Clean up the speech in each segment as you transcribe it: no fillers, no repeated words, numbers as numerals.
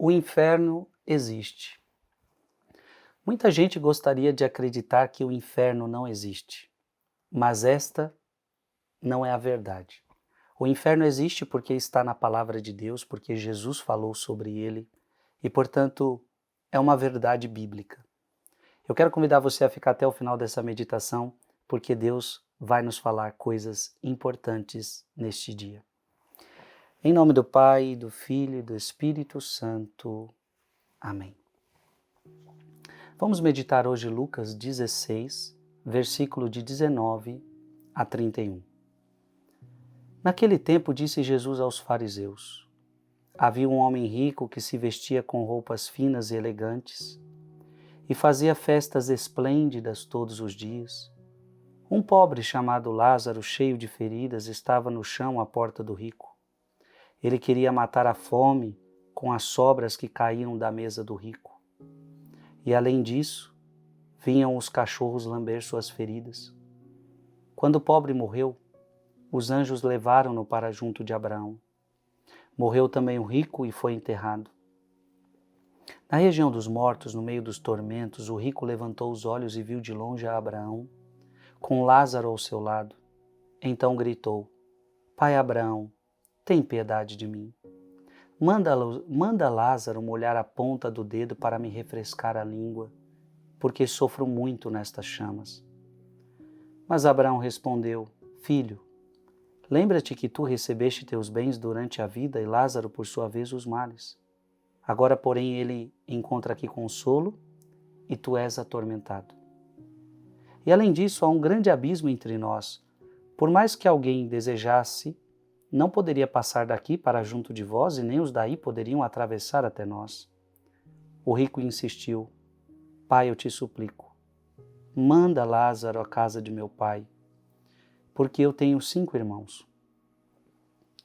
O inferno existe. Muita gente gostaria de acreditar que o inferno não existe, mas esta não é a verdade. O inferno existe porque está na palavra de Deus, porque Jesus falou sobre ele e, portanto, é uma verdade bíblica. Eu quero convidar você a ficar até o final dessa meditação, porque Deus vai nos falar coisas importantes neste dia. Em nome do Pai, do Filho e do Espírito Santo. Amém. Vamos meditar hoje Lucas 16, versículo de 19 a 31. Naquele tempo disse Jesus aos fariseus: havia um homem rico que se vestia com roupas finas e elegantes e fazia festas esplêndidas todos os dias. Um pobre chamado Lázaro, cheio de feridas, estava no chão à porta do rico. Ele queria matar a fome com as sobras que caíam da mesa do rico. E além disso, vinham os cachorros lamber suas feridas. Quando o pobre morreu, os anjos levaram-no para junto de Abraão. Morreu também o rico e foi enterrado. Na região dos mortos, no meio dos tormentos, o rico levantou os olhos e viu de longe a Abraão, com Lázaro ao seu lado. Então gritou: Pai Abraão, tem piedade de mim. Manda Lázaro molhar a ponta do dedo para me refrescar a língua, porque sofro muito nestas chamas. Mas Abraão respondeu: Filho, lembra-te que tu recebeste teus bens durante a vida e Lázaro, por sua vez, os males. Agora, porém, ele encontra aqui consolo e tu és atormentado. E além disso, há um grande abismo entre nós. Por mais que alguém desejasse, não poderia passar daqui para junto de vós, e nem os daí poderiam atravessar até nós. O rico insistiu: Pai, eu te suplico, manda Lázaro à casa de meu pai, porque eu tenho 5 irmãos.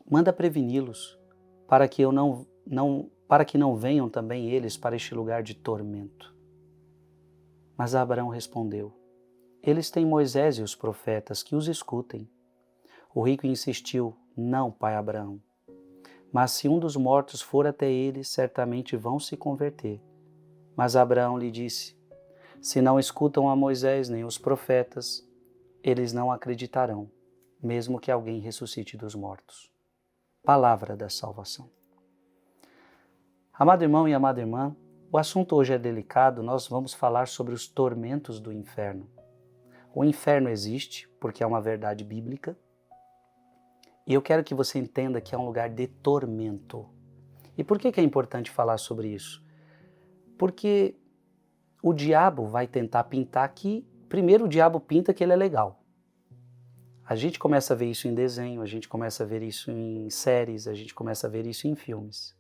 Manda preveni-los, para que não venham também eles para este lugar de tormento. Mas Abraão respondeu: Eles têm Moisés e os profetas, que os escutem. O rico insistiu: Não, pai Abraão. Mas se um dos mortos for até eles, certamente vão se converter. Mas Abraão lhe disse: Se não escutam a Moisés nem os profetas, eles não acreditarão, mesmo que alguém ressuscite dos mortos. Palavra da salvação. Amado irmão e amada irmã, o assunto hoje é delicado, nós vamos falar sobre os tormentos do inferno. O inferno existe porque é uma verdade bíblica e eu quero que você entenda que é um lugar de tormento. E por que é importante falar sobre isso? Porque o diabo vai tentar pintar que, primeiro o diabo pinta que ele é legal. A gente começa a ver isso em desenho, a gente começa a ver isso em séries, a gente começa a ver isso em filmes.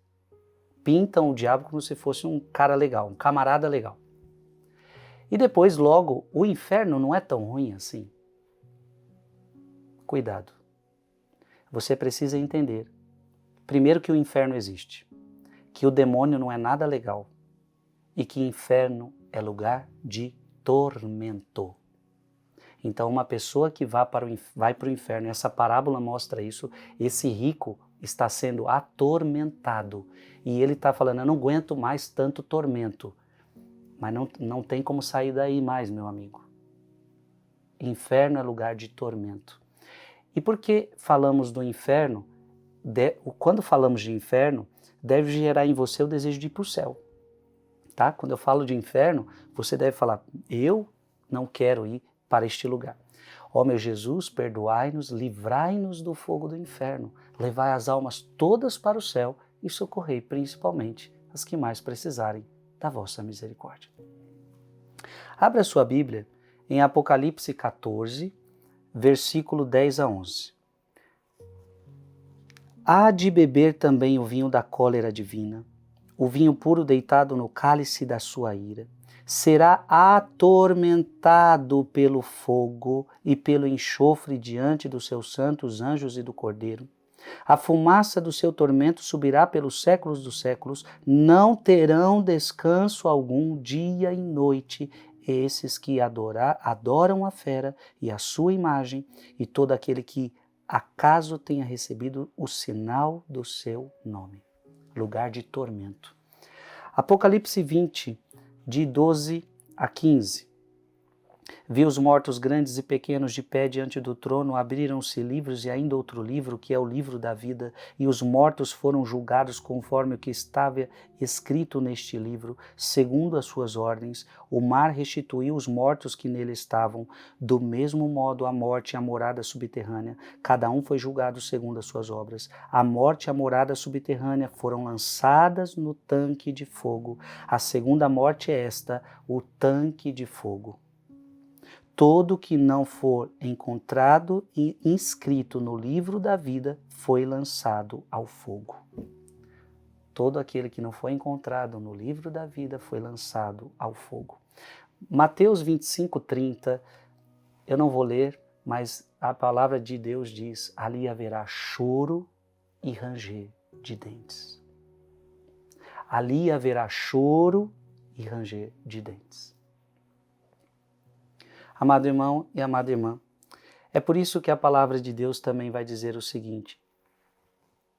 Pintam o diabo como se fosse um cara legal, um camarada legal. E depois, logo, o inferno não é tão ruim assim. Cuidado. Você precisa entender, primeiro, que o inferno existe, que o demônio não é nada legal e que inferno é lugar de tormento. Então, uma pessoa que vai para o inferno, e essa parábola mostra isso, esse rico está sendo atormentado. E ele está falando: eu não aguento mais tanto tormento. Mas não tem como sair daí mais, meu amigo. Inferno é lugar de tormento. E por que falamos do inferno? Quando falamos de inferno, deve gerar em você o desejo de ir para o céu. Tá? Quando eu falo de inferno, você deve falar: eu não quero ir para este lugar. Ó meu Jesus, perdoai-nos, livrai-nos do fogo do inferno, levai as almas todas para o céu e socorrei principalmente as que mais precisarem da vossa misericórdia. Abra sua Bíblia em Apocalipse 14, versículo 10 a 11. Há de beber também o vinho da cólera divina, o vinho puro deitado no cálice da sua ira. Será atormentado pelo fogo e pelo enxofre diante dos seus santos anjos e do Cordeiro. A fumaça do seu tormento subirá pelos séculos dos séculos, não terão descanso algum dia e noite esses que adoram a fera e a sua imagem, e todo aquele que acaso tenha recebido o sinal do seu nome. Lugar de tormento. Apocalipse 20, de 12 a 15. Vi os mortos grandes e pequenos de pé diante do trono, abriram-se livros e ainda outro livro, que é o livro da vida, e os mortos foram julgados conforme o que estava escrito neste livro, segundo as suas ordens. O mar restituiu os mortos que nele estavam, do mesmo modo a morte e a morada subterrânea, cada um foi julgado segundo as suas obras. A morte e a morada subterrânea foram lançadas no tanque de fogo. A segunda morte é esta, o tanque de fogo. Todo que não for encontrado e inscrito no livro da vida foi lançado ao fogo. Todo aquele que não foi encontrado no livro da vida foi lançado ao fogo. Mateus 25, 30, eu não vou ler, mas a palavra de Deus diz, ali haverá choro e ranger de dentes. Ali haverá choro e ranger de dentes. Amado irmão e amada irmã, é por isso que a palavra de Deus também vai dizer o seguinte,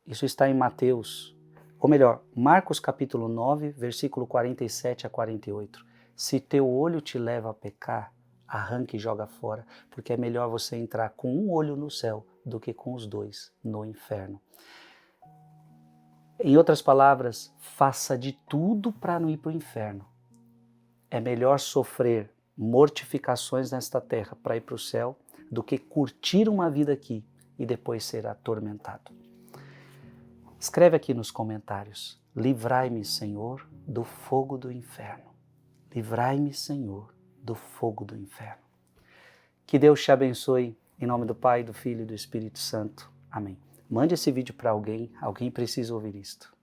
isso está em Mateus, ou melhor, Marcos capítulo 9, versículo 47 a 48. Se teu olho te leva a pecar, arranque e joga fora, porque é melhor você entrar com um olho no céu do que com os dois no inferno. Em outras palavras, faça de tudo para não ir para o inferno. É melhor sofrer mortificações nesta terra para ir para o céu, do que curtir uma vida aqui e depois ser atormentado. Escreve aqui nos comentários, livrai-me, Senhor, do fogo do inferno. Livrai-me, Senhor, do fogo do inferno. Que Deus te abençoe, em nome do Pai, do Filho e do Espírito Santo. Amém. Mande esse vídeo para alguém precisa ouvir isto.